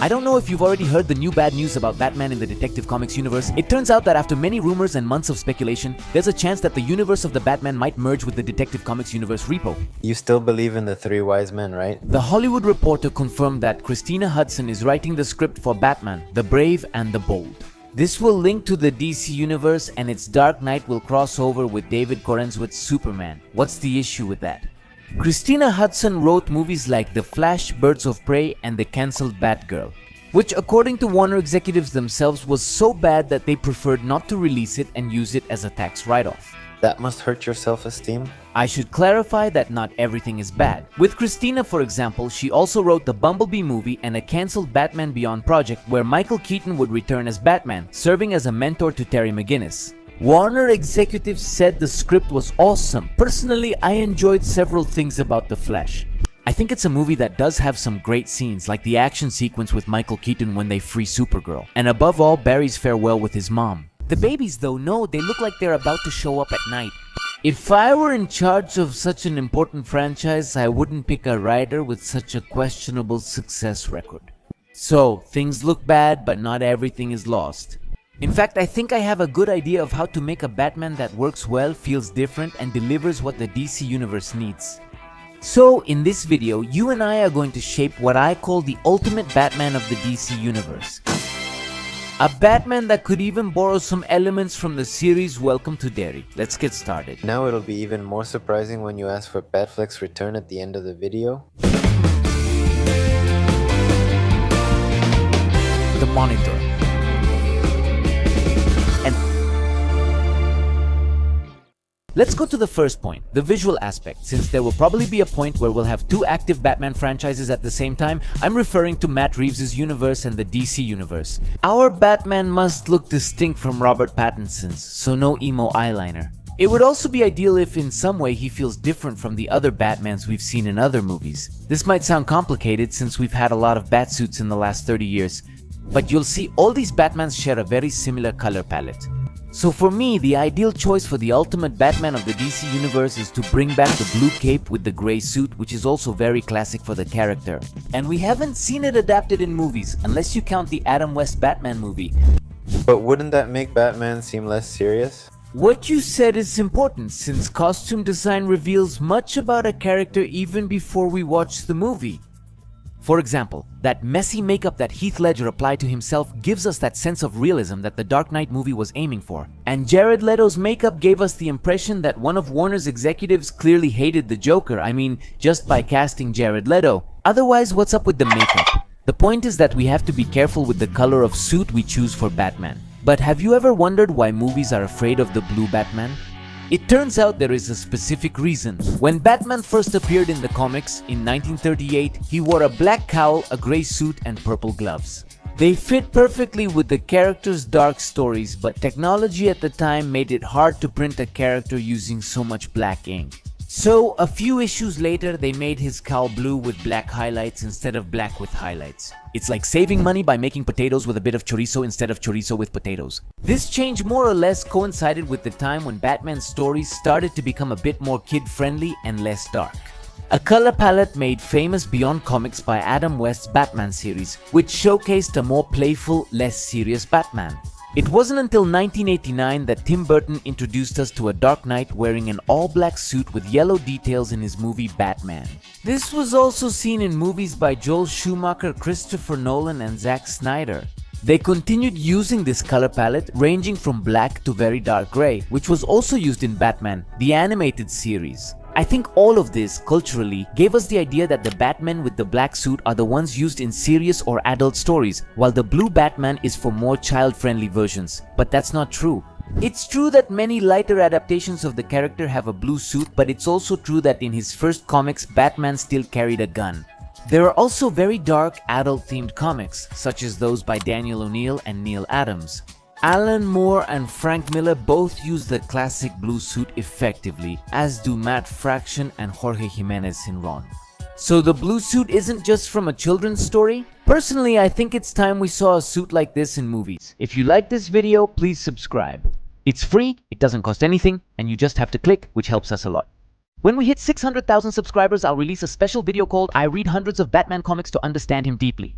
I don't know if you've already heard the new bad news about Batman in the Detective Comics universe. It turns out that after many rumors and months of speculation, there's a chance that the universe of the Batman might merge with the Detective Comics universe repo. You still believe in the three wise men, right? The Hollywood Reporter confirmed that Christina Hudson is writing the script for Batman, the Brave and the Bold. This will link to the DC universe and its Dark Knight will cross over with David Corenswit's Superman. What's the issue with that? Christina Hudson wrote movies like The Flash, Birds of Prey and the cancelled Batgirl, which according to Warner executives themselves was so bad that they preferred not to release it and use it as a tax write-off. That must hurt your self-esteem. I should clarify that not everything is bad. With Christina, for example, she also wrote the Bumblebee movie and a cancelled Batman Beyond project where Michael Keaton would return as Batman, serving as a mentor to Terry McGinnis. Warner executives said the script was awesome. Personally, I enjoyed several things about The Flash. I think it's a movie that does have some great scenes, like the action sequence with Michael Keaton when they free Supergirl, and above all, Barry's farewell with his mom. The babies though, no, they look like they're about to show up at night. If I were in charge of such an important franchise, I wouldn't pick a writer with such a questionable success record. So, things look bad, but not everything is lost. In fact, I think I have a good idea of how to make a Batman that works well, feels different, and delivers what the DC universe needs. So, in this video, you and I are going to shape what I call the ultimate Batman of the DC universe. A Batman that could even borrow some elements from the series Welcome to Derry. Let's get started. Now it'll be even more surprising when you ask for Batfleck's return at the end of the video. The monitor. Let's go to the first point, the visual aspect. Since there will probably be a point where we'll have two active Batman franchises at the same time, I'm referring to Matt Reeves' universe and the DC universe. Our Batman must look distinct from Robert Pattinson's, so no emo eyeliner. It would also be ideal if in some way he feels different from the other Batmans we've seen in other movies. This might sound complicated since we've had a lot of Batsuits in the last 30 years, but you'll see all these Batmans share a very similar color palette. So for me, the ideal choice for the ultimate Batman of the DC universe is to bring back the blue cape with the grey suit, which is also very classic for the character. And we haven't seen it adapted in movies, unless you count the Adam West Batman movie. But wouldn't that make Batman seem less serious? What you said is important, since costume design reveals much about a character even before we watch the movie. For example, that messy makeup that Heath Ledger applied to himself gives us that sense of realism that the Dark Knight movie was aiming for. And Jared Leto's makeup gave us the impression that one of Warner's executives clearly hated the Joker, just by casting Jared Leto. Otherwise, what's up with the makeup? The point is that we have to be careful with the color of suit we choose for Batman. But have you ever wondered why movies are afraid of the blue Batman? It turns out there is a specific reason. When Batman first appeared in the comics in 1938, he wore a black cowl, a grey suit and purple gloves. They fit perfectly with the character's dark stories, but technology at the time made it hard to print a character using so much black ink. So, a few issues later, they made his cowl blue with black highlights instead of black with highlights. It's like saving money by making potatoes with a bit of chorizo instead of chorizo with potatoes. This change more or less coincided with the time when Batman's stories started to become a bit more kid-friendly and less dark. A color palette made famous beyond comics by Adam West's Batman series, which showcased a more playful, less serious Batman. It wasn't until 1989 that Tim Burton introduced us to a Dark Knight wearing an all-black suit with yellow details in his movie Batman. This was also seen in movies by Joel Schumacher, Christopher Nolan and Zack Snyder. They continued using this color palette, ranging from black to very dark grey, which was also used in Batman, the animated series. I think all of this, culturally, gave us the idea that the Batmen with the black suit are the ones used in serious or adult stories, while the blue Batman is for more child-friendly versions. But that's not true. It's true that many lighter adaptations of the character have a blue suit, but it's also true that in his first comics, Batman still carried a gun. There are also very dark, adult-themed comics, such as those by Daniel O'Neil and Neil Adams. Alan Moore and Frank Miller both use the classic blue suit effectively, as do Matt Fraction and Jorge Jimenez in Ron. So the blue suit isn't just from a children's story? Personally, I think it's time we saw a suit like this in movies. If you like this video, please subscribe. It's free, it doesn't cost anything, and you just have to click, which helps us a lot. When we hit 600,000 subscribers, I'll release a special video called I Read Hundreds of Batman Comics to Understand Him Deeply.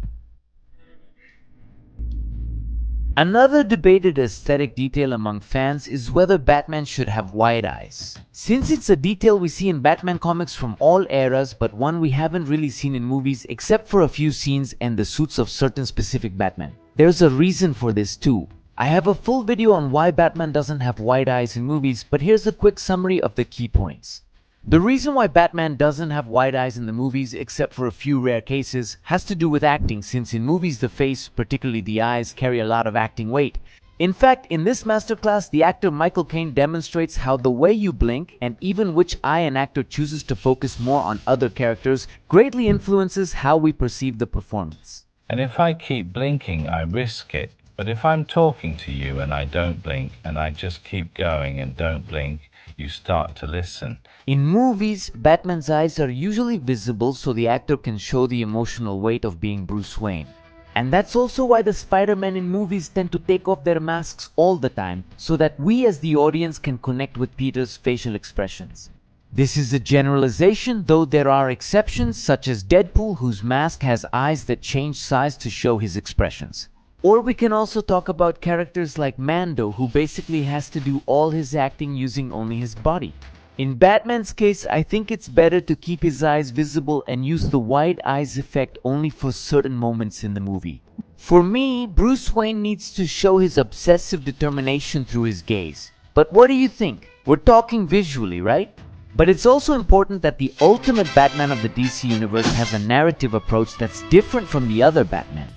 Another debated aesthetic detail among fans is whether Batman should have wide eyes. Since it's a detail we see in Batman comics from all eras, but one we haven't really seen in movies except for a few scenes and the suits of certain specific Batman. There's a reason for this too. I have a full video on why Batman doesn't have wide eyes in movies, but here's a quick summary of the key points. The reason why Batman doesn't have wide eyes in the movies, except for a few rare cases, has to do with acting, since in movies the face, particularly the eyes, carry a lot of acting weight. In fact, in this masterclass, the actor Michael Caine demonstrates how the way you blink, and even which eye an actor chooses to focus more on other characters, greatly influences how we perceive the performance. And if I keep blinking, I risk it. But if I'm talking to you and I don't blink, and I just keep going and don't blink, you start to listen. In movies, Batman's eyes are usually visible so the actor can show the emotional weight of being Bruce Wayne. And that's also why the Spider-Man in movies tend to take off their masks all the time, so that we as the audience can connect with Peter's facial expressions. This is a generalization, though there are exceptions such as Deadpool, whose mask has eyes that change size to show his expressions. Or we can also talk about characters like Mando, who basically has to do all his acting using only his body. In Batman's case, I think it's better to keep his eyes visible and use the wide eyes effect only for certain moments in the movie. For me, Bruce Wayne needs to show his obsessive determination through his gaze. But what do you think? We're talking visually, right? But it's also important that the ultimate Batman of the DC universe has a narrative approach that's different from the other Batman.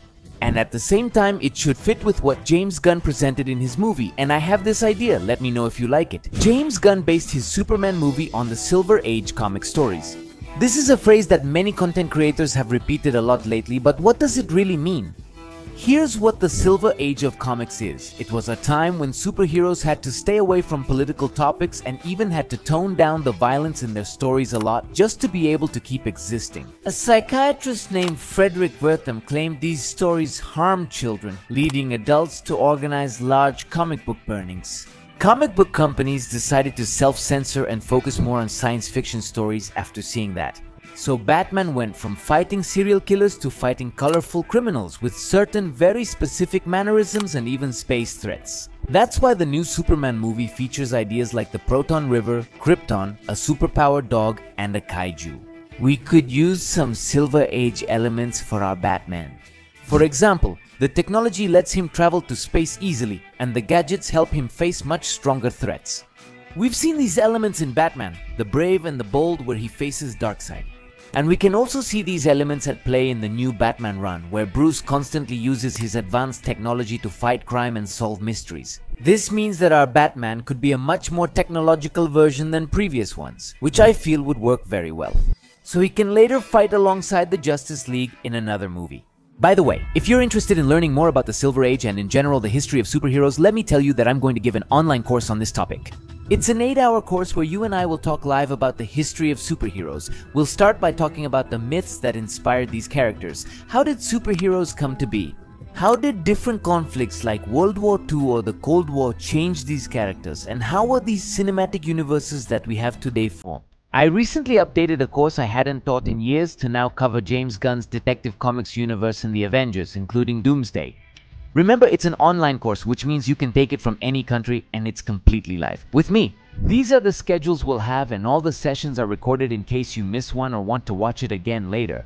And at the same time, it should fit with what James Gunn presented in his movie, and I have this idea, let me know if you like it. James Gunn based his Superman movie on the Silver Age comic stories. This is a phrase that many content creators have repeated a lot lately, but what does it really mean? Here's what the Silver Age of comics is. It was a time when superheroes had to stay away from political topics and even had to tone down the violence in their stories a lot just to be able to keep existing. A psychiatrist named Frederick Wertham claimed these stories harmed children, leading adults to organize large comic book burnings. Comic book companies decided to self-censor and focus more on science fiction stories after seeing that. So Batman went from fighting serial killers to fighting colorful criminals with certain very specific mannerisms and even space threats. That's why the new Superman movie features ideas like the Proton River, Krypton, a superpowered dog, and a kaiju. We could use some Silver Age elements for our Batman. For example, the technology lets him travel to space easily, and the gadgets help him face much stronger threats. We've seen these elements in Batman, the Brave and the Bold, where he faces Darkseid. And we can also see these elements at play in the new Batman run, where Bruce constantly uses his advanced technology to fight crime and solve mysteries. This means that our Batman could be a much more technological version than previous ones, which I feel would work very well. So he can later fight alongside the Justice League in another movie. By the way, if you're interested in learning more about the Silver Age and in general the history of superheroes, let me tell you that I'm going to give an online course on this topic. It's an 8-hour course where you and I will talk live about the history of superheroes. We'll start by talking about the myths that inspired these characters. How did superheroes come to be? How did different conflicts like World War II or the Cold War change these characters? And how were these cinematic universes that we have today formed? I recently updated a course I hadn't taught in years to now cover James Gunn's Detective Comics universe and the Avengers, including Doomsday. Remember, it's an online course, which means you can take it from any country and it's completely live. With me. These are the schedules we'll have, and all the sessions are recorded in case you miss one or want to watch it again later.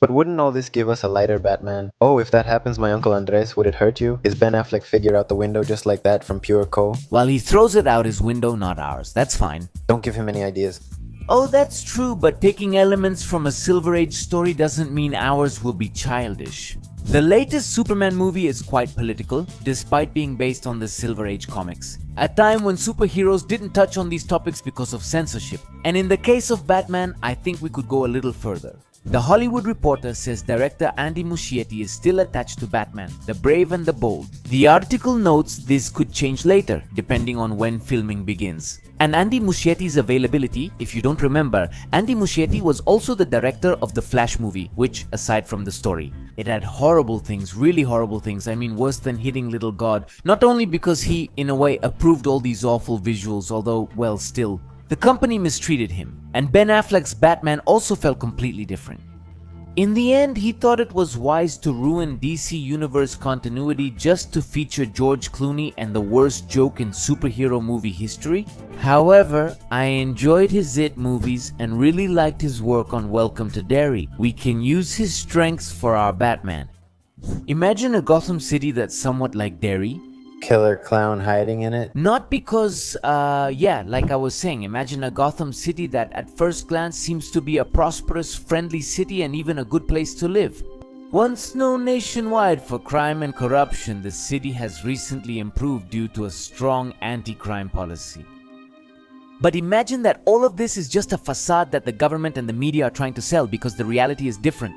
But wouldn't all this give us a lighter Batman? Oh, if that happens, my Uncle Andres, would it hurt you? Is Ben Affleck figure out the window just like that from pure co? While he throws it out his window, not ours. That's fine. Don't give him any ideas. Oh, that's true, but taking elements from a Silver Age story doesn't mean ours will be childish. The latest Superman movie is quite political, despite being based on the Silver Age comics. A time when superheroes didn't touch on these topics because of censorship. And in the case of Batman, I think we could go a little further. The Hollywood Reporter says director Andy Muschietti is still attached to Batman, the Brave and the Bold. The article notes this could change later, depending on when filming begins. And Andy Muschietti's availability, if you don't remember, Andy Muschietti was also the director of the Flash movie, which, aside from the story, it had horrible things, really horrible things, I mean worse than hitting little God. Not only because he, in a way, approved all these awful visuals, although, well, still. The company mistreated him, and Ben Affleck's Batman also felt completely different. In the end, he thought it was wise to ruin DC Universe continuity just to feature George Clooney and the worst joke in superhero movie history. However, I enjoyed his It movies and really liked his work on Welcome to Derry. We can use his strengths for our Batman. Imagine a Gotham City that's somewhat like Derry. Killer clown hiding in it? Not because, like I was saying, imagine a Gotham City that at first glance seems to be a prosperous, friendly city and even a good place to live. Once known nationwide for crime and corruption, the city has recently improved due to a strong anti-crime policy. But imagine that all of this is just a facade that the government and the media are trying to sell because the reality is different.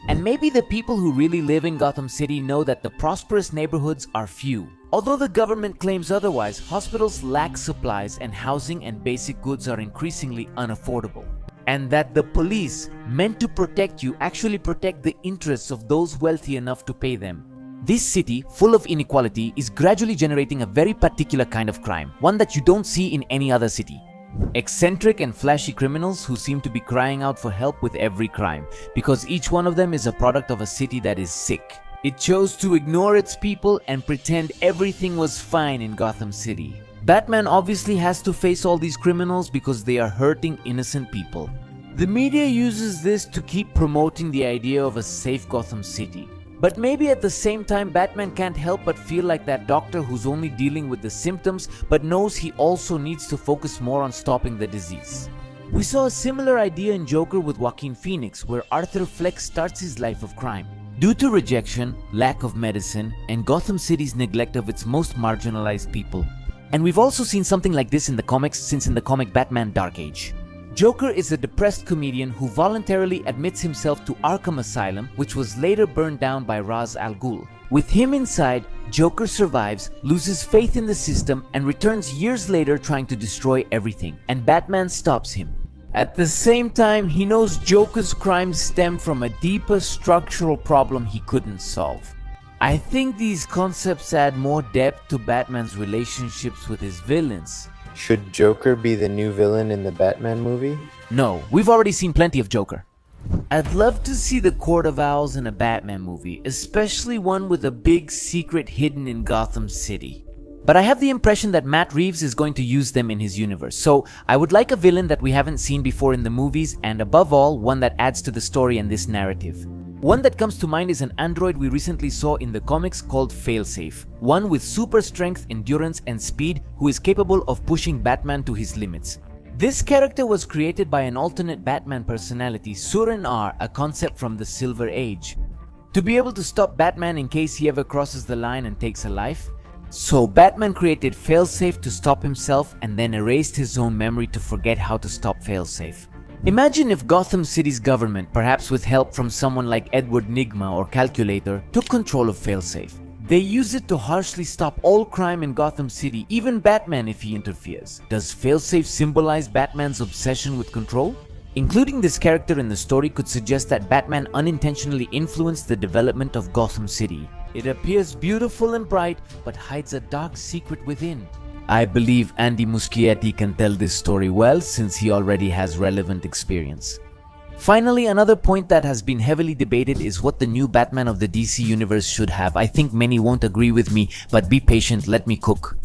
And maybe the people who really live in Gotham City know that the prosperous neighborhoods are few. Although the government claims otherwise, hospitals lack supplies and housing and basic goods are increasingly unaffordable. And that the police, meant to protect you, actually protect the interests of those wealthy enough to pay them. This city, full of inequality, is gradually generating a very particular kind of crime, one that you don't see in any other city. Eccentric and flashy criminals who seem to be crying out for help with every crime, because each one of them is a product of a city that is sick. It chose to ignore its people and pretend everything was fine in Gotham City. Batman obviously has to face all these criminals because they are hurting innocent people. The media uses this to keep promoting the idea of a safe Gotham City. But maybe at the same time, Batman can't help but feel like that doctor who's only dealing with the symptoms but knows he also needs to focus more on stopping the disease. We saw a similar idea in Joker with Joaquin Phoenix, where Arthur Fleck starts his life of crime. Due to rejection, lack of medicine, and Gotham City's neglect of its most marginalized people. And we've also seen something like this in the comics since in the comic Batman Dark Age. Joker is a depressed comedian who voluntarily admits himself to Arkham Asylum, which was later burned down by Ra's al Ghul. With him inside, Joker survives, loses faith in the system, and returns years later trying to destroy everything, and Batman stops him. At the same time, he knows Joker's crimes stem from a deeper structural problem he couldn't solve. I think these concepts add more depth to Batman's relationships with his villains. Should Joker be the new villain in the Batman movie? No, we've already seen plenty of Joker. I'd love to see the Court of Owls in a Batman movie, especially one with a big secret hidden in Gotham City. But I have the impression that Matt Reeves is going to use them in his universe, so I would like a villain that we haven't seen before in the movies, and above all, one that adds to the story and this narrative. One that comes to mind is an android we recently saw in the comics called Failsafe, one with super strength, endurance, and speed who is capable of pushing Batman to his limits. This character was created by an alternate Batman personality, Surin R, a concept from the Silver Age, to be able to stop Batman in case he ever crosses the line and takes a life. So Batman created Failsafe to stop himself and then erased his own memory to forget how to stop Failsafe. Imagine if Gotham City's government, perhaps with help from someone like Edward Nygma or Calculator, took control of Failsafe. They use it to harshly stop all crime in Gotham City, even Batman if he interferes. Does Failsafe symbolize Batman's obsession with control? Including this character in the story could suggest that Batman unintentionally influenced the development of Gotham City. It appears beautiful and bright, but hides a dark secret within. I believe Andy Muschietti can tell this story well since he already has relevant experience. Finally, another point that has been heavily debated is what the new Batman of the DC Universe should have. I think many won't agree with me, but be patient, let me cook.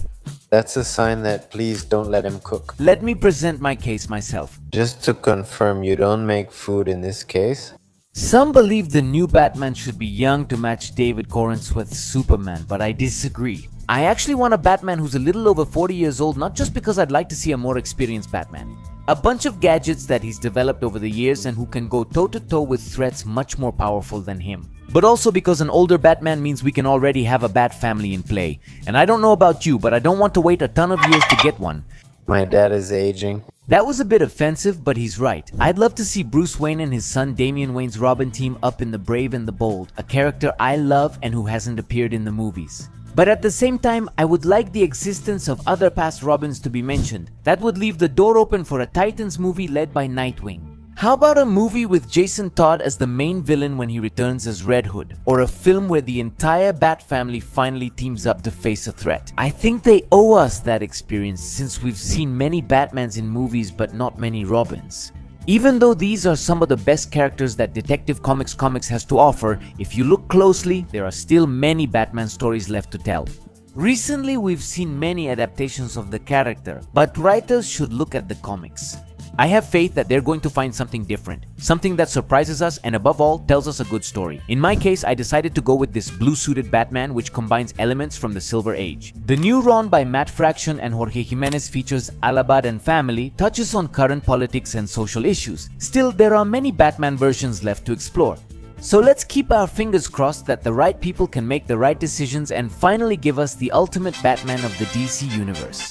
That's a sign that please don't let him cook. Let me present my case myself. Just to confirm, you don't make food in this case? Some believe the new Batman should be young to match David Corensweth's Superman, but I disagree. I actually want a Batman who's a little over 40 years old, not just because I'd like to see a more experienced Batman. A bunch of gadgets that he's developed over the years and who can go toe-to-toe with threats much more powerful than him. But also because an older Batman means we can already have a Bat family in play. And I don't know about you, but I don't want to wait a ton of years to get one. My dad is aging. That was a bit offensive, but he's right. I'd love to see Bruce Wayne and his son Damian Wayne's Robin team up in The Brave and the Bold, a character I love and who hasn't appeared in the movies. But at the same time, I would like the existence of other past Robins to be mentioned. That would leave the door open for a Titans movie led by Nightwing. How about a movie with Jason Todd as the main villain when he returns as Red Hood? Or a film where the entire Bat family finally teams up to face a threat? I think they owe us that experience since we've seen many Batmans in movies but not many Robins. Even though these are some of the best characters that Detective Comics has to offer, if you look closely, there are still many Batman stories left to tell. Recently, we've seen many adaptations of the character, but writers should look at the comics. I have faith that they're going to find something different, something that surprises us and above all tells us a good story. In my case, I decided to go with this blue-suited Batman which combines elements from the Silver Age. The new run by Matt Fraction and Jorge Jimenez features Alabad and family, touches on current politics and social issues. Still, there are many Batman versions left to explore. So let's keep our fingers crossed that the right people can make the right decisions and finally give us the ultimate Batman of the DC Universe.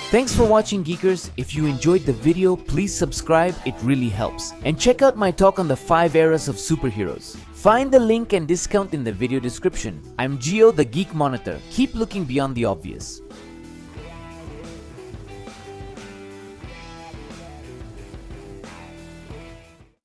Thanks for watching, Geekers. If you enjoyed the video, please subscribe, it really helps. And check out my talk on the 5 eras of superheroes. Find the link and discount in the video description. I'm Gio, the Geek Monitor. Keep looking beyond the obvious.